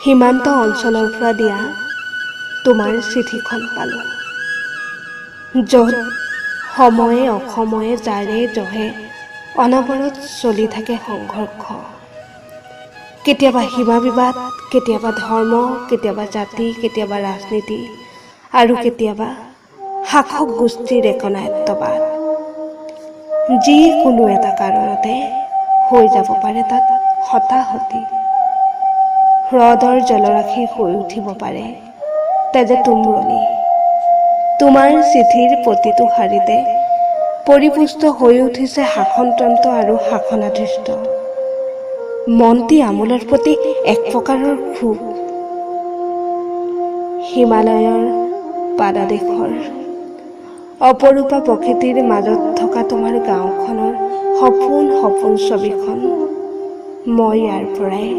সীমান্ত অঞ্চলৰ পৰা দিয়া তোমাৰ চিঠিখন পালোঁ, য'ত সময়ে অসময়ে জাৰে জহে অনবৰত চলি থাকে সংঘৰ্ষ। কেতিয়াবা সীমা বিবাদ, কেতিয়াবা ধৰ্ম, কেতিয়াবা জাতি, কেতিয়াবা ৰাজনীতি, আৰু কেতিয়াবা শাসক গোষ্ঠীৰ একনায়ত্ববাদ। যিকোনো এটা কাৰণতে হৈ যাব পাৰে তাত হতাহতি। হ্ৰদৰ জলৰাশি হৈ উঠিব পাৰে তেজে তুমৰলি। তোমাৰ চিঠিৰ প্ৰতিটো শাৰীতে পৰিপুষ্ট হৈ উঠিছে শাসনতন্ত্ৰ আৰু শাসনাধৃষ্ট। মনটি আমোলৰ প্ৰতি এক প্ৰকাৰৰ ক্ষোভ। হিমালয়ৰ পাদদেশৰ অপৰূপা প্ৰকৃতিৰ মাজত থকা তোমাৰ গাঁওখনৰ সপোন সপোন ছবিখন মই ইয়াৰ পৰাই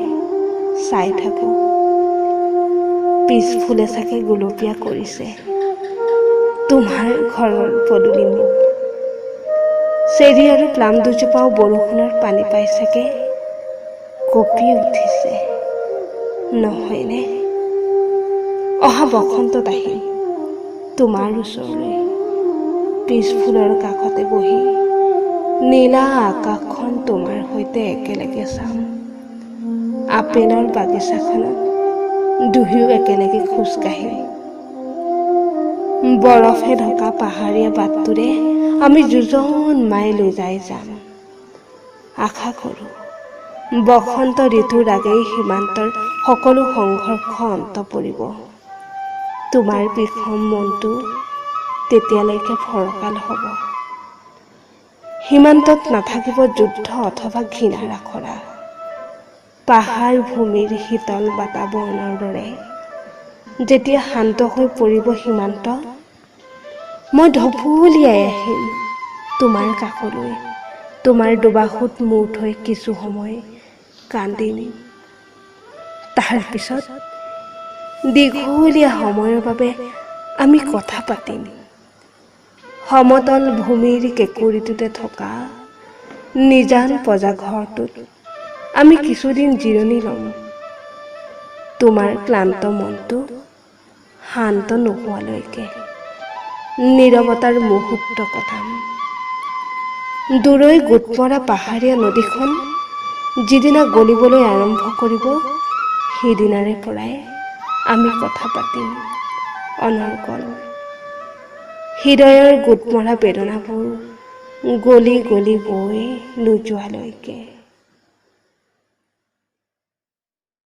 চাই থাকোঁ। পিছফুলে চাগে গুলপীয়া কৰিছে তোমাৰ ঘৰৰ পদূলিমুখ। চেৰি আৰু প্লাম দুজোপাও বৰষুণৰ পানী পাই চাগে কঁপি উঠিছে, নহয়নে? অহা বসন্তত আহিম তোমাৰ ওচৰলৈ, পিছফুলৰ কাষতে বহি নীলা আকাশখন তোমাৰ সৈতে একেলগে চাম। আপেলৰ বাগিচাখনত দুয়ো একেলগে খোজকাঢ়িম। বৰফে ঢকা পাহাৰীয়া বাটটোৰে আমি যোজন মাইল উজাই যাম। আশা কৰোঁ বসন্ত ঋতুৰ আগেই সীমান্তৰ সকলো সংঘৰ্ষ অন্ত পৰিব। তোমাৰ বিষম মনটো তেতিয়ালৈকে ফৰকাল হ'ব। সীমান্তত নাথাকিব যুদ্ধ অথবা ঘৃণাৰ আখৰা। পাহাৰ ভূমিৰ শীতল বাতাবৰণৰ দৰে যেতিয়া শান্ত হৈ পৰিব সীমান্ত, মই ঢপলিয়াই আহিম তোমাৰ কাষলৈ। তোমাৰ দুবাহুত মূৰ থৈ কিছু সময় কান্দিম। তাৰ পিছত দীঘলীয়া সময়ৰ বাবে আমি কথা পাতিম। সমতল ভূমিৰ কেঁকুৰিটোতে থকা নিজান পজাঘৰটোত আমি কিছুদিন জিৰণি ল'ম। তোমাৰ ক্লান্ত মনটো শান্ত নোহোৱালৈকে নীৰৱতাৰ মুহূৰ্ত কটাম। দূৰৈ গোটমৰা পাহাৰীয়া নদীখন যিদিনা গলিবলৈ আৰম্ভ কৰিব, সিদিনাৰে পৰাই আমি কথা পাতিম অনৰ্গল। হৃদয়ৰ গোটমৰা বেদনাবোৰ গলি গলি বৈ নোযোৱালৈকে।